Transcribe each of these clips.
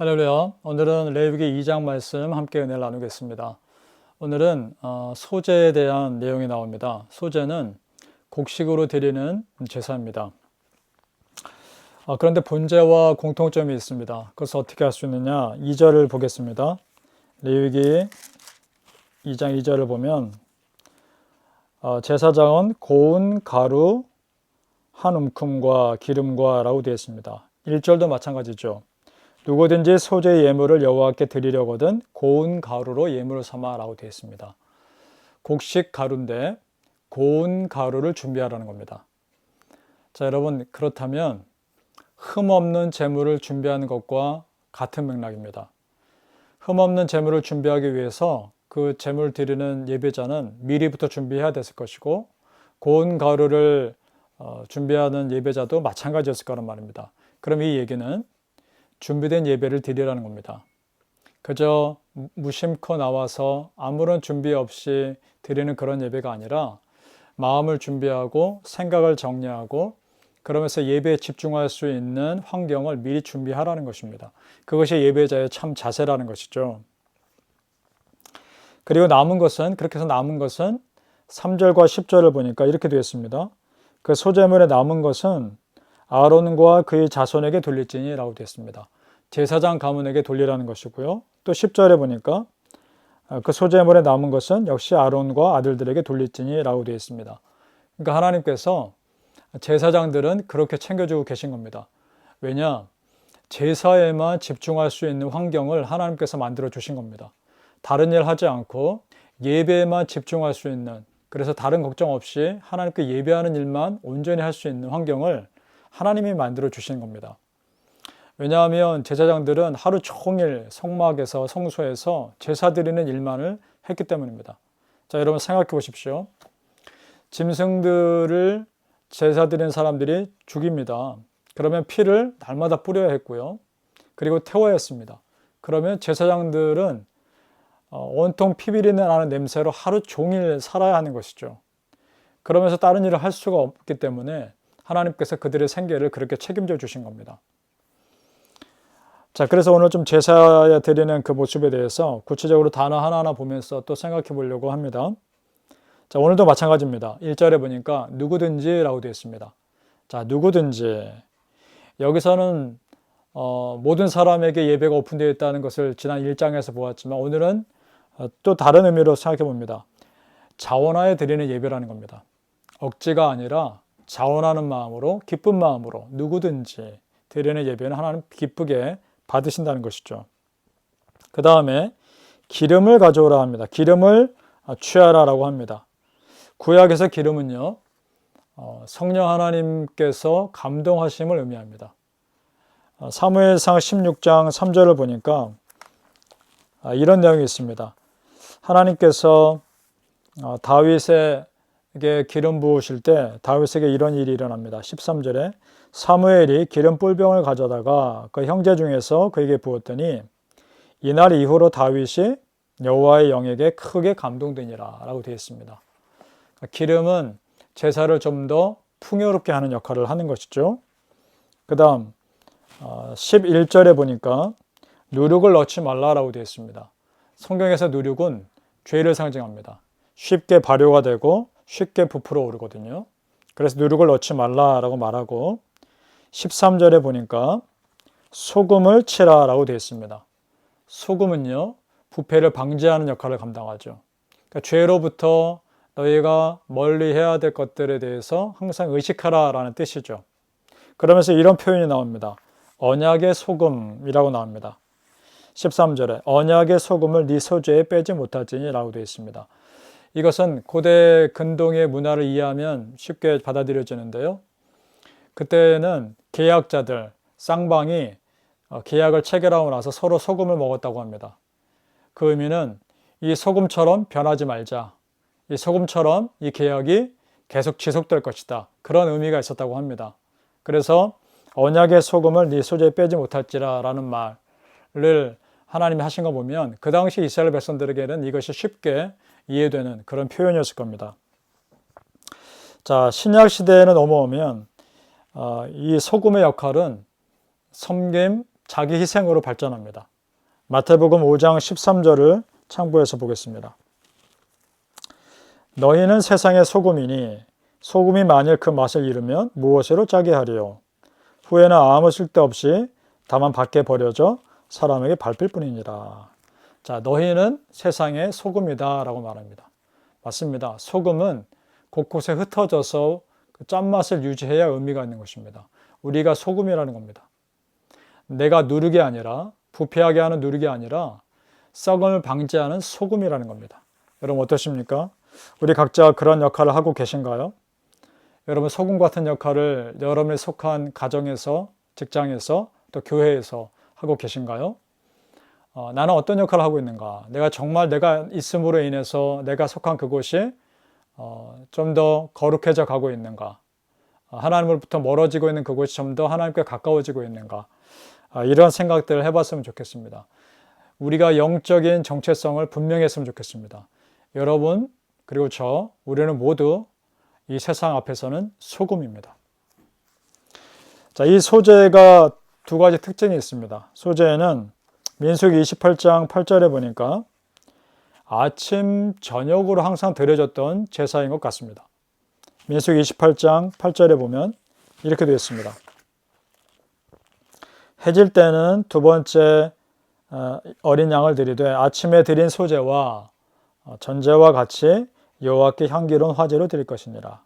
할렐루야. 오늘은 레위기 2장 말씀 함께 은혜를 나누겠습니다. 오늘은 소제에 대한 내용이 나옵니다. 소제는 곡식으로 드리는 제사입니다. 그런데 본제와 공통점이 있습니다. 그것을 어떻게 할 수 있느냐? 2절을 보겠습니다. 레위기 2장 2절을 보면 제사장은 고운 가루 한 움큼과 기름과 라고 되어 있습니다. 1절도 마찬가지죠. 누구든지 소제 예물을 여호와께 드리려거든 고운 가루로 예물을 삼아라고 되어 있습니다. 곡식 가루인데 고운 가루를 준비하라는 겁니다. 자, 여러분, 그렇다면 흠없는 제물을 준비하는 것과 같은 맥락입니다. 흠없는 제물을 준비하기 위해서 그 제물을 드리는 예배자는 미리부터 준비해야 됐을 것이고, 고운 가루를 준비하는 예배자도 마찬가지였을 거란 말입니다. 그럼 이 얘기는 준비된 예배를 드리라는 겁니다. 그저 무심코 나와서 아무런 준비 없이 드리는 그런 예배가 아니라 마음을 준비하고 생각을 정리하고 그러면서 예배에 집중할 수 있는 환경을 미리 준비하라는 것입니다. 그것이 예배자의 참 자세라는 것이죠. 그리고 그렇게 해서 남은 것은 3절과 10절을 보니까 이렇게 되어 있습니다. 그 소제물에 남은 것은 아론과 그의 자손에게 돌릴지니 라고 되어 있습니다. 제사장 가문에게 돌리라는 것이고요. 또 10절에 보니까 그 소제물에 남은 것은 역시 아론과 아들들에게 돌릴지니 라고 되어 있습니다. 그러니까 하나님께서 제사장들은 그렇게 챙겨주고 계신 겁니다. 왜냐? 제사에만 집중할 수 있는 환경을 하나님께서 만들어 주신 겁니다. 다른 일 하지 않고 예배에만 집중할 수 있는, 그래서 다른 걱정 없이 하나님께 예배하는 일만 온전히 할 수 있는 환경을 하나님이 만들어 주신 겁니다. 왜냐하면 제사장들은 하루 종일 성막에서 성소에서 제사 드리는 일만을 했기 때문입니다. 자, 여러분 생각해 보십시오. 짐승들을 제사 드리는 사람들이 죽입니다. 그러면 피를 날마다 뿌려야 했고요. 그리고 태워야 했습니다. 그러면 제사장들은 온통 피비린내 나는 냄새로 하루 종일 살아야 하는 것이죠. 그러면서 다른 일을 할 수가 없기 때문에 하나님께서 그들의 생계를 그렇게 책임져 주신 겁니다. 자, 그래서 오늘 좀 제사에 드리는 그 모습에 대해서 구체적으로 단어 하나하나 보면서 또 생각해 보려고 합니다. 자, 오늘도 마찬가지입니다. 1절에 보니까 누구든지 라고 되어 있습니다. 자, 누구든지. 여기서는 모든 사람에게 예배가 오픈되어 있다는 것을 지난 1장에서 보았지만 오늘은 또 다른 의미로 생각해 봅니다. 자원하여 드리는 예배라는 겁니다. 억지가 아니라 자원하는 마음으로, 기쁜 마음으로 누구든지 드리는 예배는 하나님 기쁘게 받으신다는 것이죠. 그 다음에 기름을 가져오라 합니다. 기름을 취하라라고 합니다. 구약에서 기름은요, 성령 하나님께서 감동하심을 의미합니다. 사무엘상 16장 3절을 보니까 이런 내용이 있습니다. 하나님께서 다윗에게 기름 부으실 때 다윗에게 이런 일이 일어납니다. 13절에 사무엘이 기름 뿔병을 가져다가 그 형제 중에서 그에게 부었더니 이날 이후로 다윗이 여호와의 영에게 크게 감동되니라 라고 되어 있습니다. 기름은 제사를 좀 더 풍요롭게 하는 역할을 하는 것이죠. 그 다음 11절에 보니까 누룩을 넣지 말라라고 되어 있습니다. 성경에서 누룩은 죄를 상징합니다. 쉽게 발효가 되고 쉽게 부풀어 오르거든요. 그래서 누룩을 넣지 말라라고 말하고 13절에 보니까 소금을 치라라고 되어 있습니다. 소금은요, 부패를 방지하는 역할을 감당하죠. 그러니까 죄로부터 너희가 멀리 해야 될 것들에 대해서 항상 의식하라라는 뜻이죠. 그러면서 이런 표현이 나옵니다. 언약의 소금이라고 나옵니다. 13절에 언약의 소금을 네 소재에 빼지 못할지니 라고 되어 있습니다. 이것은 고대 근동의 문화를 이해하면 쉽게 받아들여지는데요. 그때는 계약자들, 쌍방이 계약을 체결하고 나서 서로 소금을 먹었다고 합니다. 그 의미는 이 소금처럼 변하지 말자. 이 소금처럼 이 계약이 계속 지속될 것이다. 그런 의미가 있었다고 합니다. 그래서 언약의 소금을 네 소재에 빼지 못할지라 라는 말을 하나님이 하신 거 보면 그 당시 이스라엘 백성들에게는 이것이 쉽게 이해되는 그런 표현이었을 겁니다. 자, 신약 시대에는 넘어오면 이 소금의 역할은 섬김, 자기 희생으로 발전합니다. 마태복음 5장 13절을 참고해서 보겠습니다. 너희는 세상의 소금이니 소금이 만일 그 맛을 잃으면 무엇으로 짜게 하리요? 후에는 아무 쓸데없이 다만 밖에 버려져 사람에게 밟힐 뿐이니라. 자, 너희는 세상의 소금이다 라고 말합니다. 맞습니다. 소금은 곳곳에 흩어져서 그 짠맛을 유지해야 의미가 있는 것입니다. 우리가 소금이라는 겁니다. 내가 누르게 아니라, 부패하게 하는 누르게 아니라 썩음을 방지하는 소금이라는 겁니다. 여러분 어떠십니까? 우리 각자 그런 역할을 하고 계신가요? 여러분 소금 같은 역할을 여러분이 속한 가정에서, 직장에서, 또 교회에서 하고 계신가요? 나는 어떤 역할을 하고 있는가? 내가 정말 내가 있음으로 인해서 내가 속한 그곳이 좀 더 거룩해져 가고 있는가? 하나님으로부터 멀어지고 있는 그곳이 좀 더 하나님께 가까워지고 있는가? 이런 생각들을 해봤으면 좋겠습니다. 우리가 영적인 정체성을 분명히 했으면 좋겠습니다. 여러분 그리고 우리는 모두 이 세상 앞에서는 소금입니다. 자, 이 소재가 두 가지 특징이 있습니다. 소재는 민수기 28장 8절에 보니까 아침, 저녁으로 항상 드려졌던 제사인 것 같습니다. 민수기 28장 8절에 보면 이렇게 되어 있습니다. 해질 때는 두 번째 어린 양을 드리되 아침에 드린 소제와 전제와 같이 여호와께 향기로운 화제로 드릴 것이니라.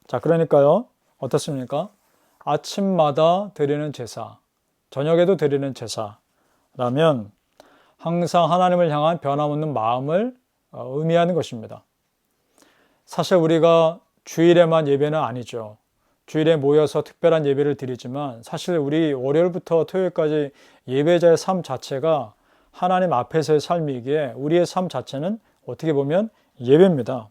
자, 그러니까요. 어떻습니까? 아침마다 드리는 제사, 저녁에도 드리는 제사라면 항상 하나님을 향한 변함없는 마음을 의미하는 것입니다. 사실 우리가 주일에만 예배는 아니죠. 주일에 모여서 특별한 예배를 드리지만 사실 우리 월요일부터 토요일까지 예배자의 삶 자체가 하나님 앞에서의 삶이기에 우리의 삶 자체는 어떻게 보면 예배입니다.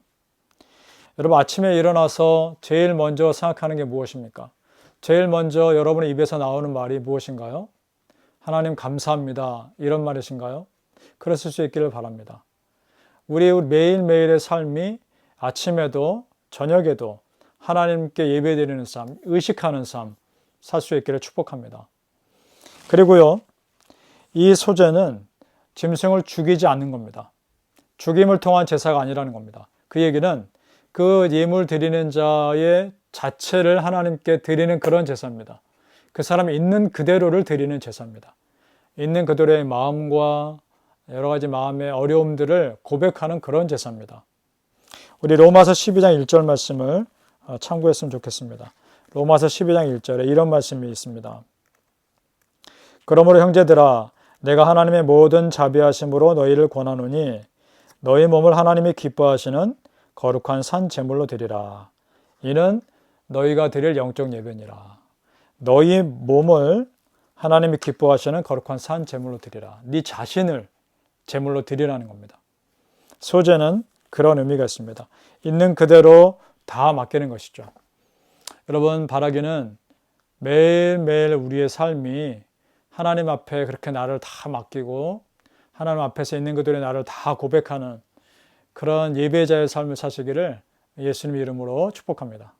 여러분 아침에 일어나서 제일 먼저 생각하는 게 무엇입니까? 제일 먼저 여러분의 입에서 나오는 말이 무엇인가요? 하나님 감사합니다. 이런 말이신가요? 그랬을 수 있기를 바랍니다. 우리 매일매일의 삶이 아침에도 저녁에도 하나님께 예배드리는 삶, 의식하는 삶 살 수 있기를 축복합니다. 그리고요, 이 소제는 짐승을 죽이지 않는 겁니다. 죽임을 통한 제사가 아니라는 겁니다. 그 얘기는 그 예물 드리는 자의 자체를 하나님께 드리는 그런 제사입니다. 그 사람이 있는 그대로를 드리는 제사입니다. 있는 그대로의 마음과 여러 가지 마음의 어려움들을 고백하는 그런 제사입니다. 우리 로마서 12장 1절 말씀을 참고했으면 좋겠습니다. 로마서 12장 1절에 이런 말씀이 있습니다. 그러므로 형제들아 내가 하나님의 모든 자비하심으로 너희를 권하노니 너희 몸을 하나님이 기뻐하시는 거룩한 산 제물로 드리라. 이는 너희가 드릴 영적 예배니라. 너희 몸을 하나님이 기뻐하시는 거룩한 산 제물로 드리라. 네 자신을 제물로 드리라는 겁니다. 소제는 그런 의미가 있습니다. 있는 그대로 다 맡기는 것이죠. 여러분 바라기는 매일매일 우리의 삶이 하나님 앞에 그렇게 나를 다 맡기고 하나님 앞에서 있는 그들의 나를 다 고백하는 그런 예배자의 삶을 사시기를 예수님 이름으로 축복합니다.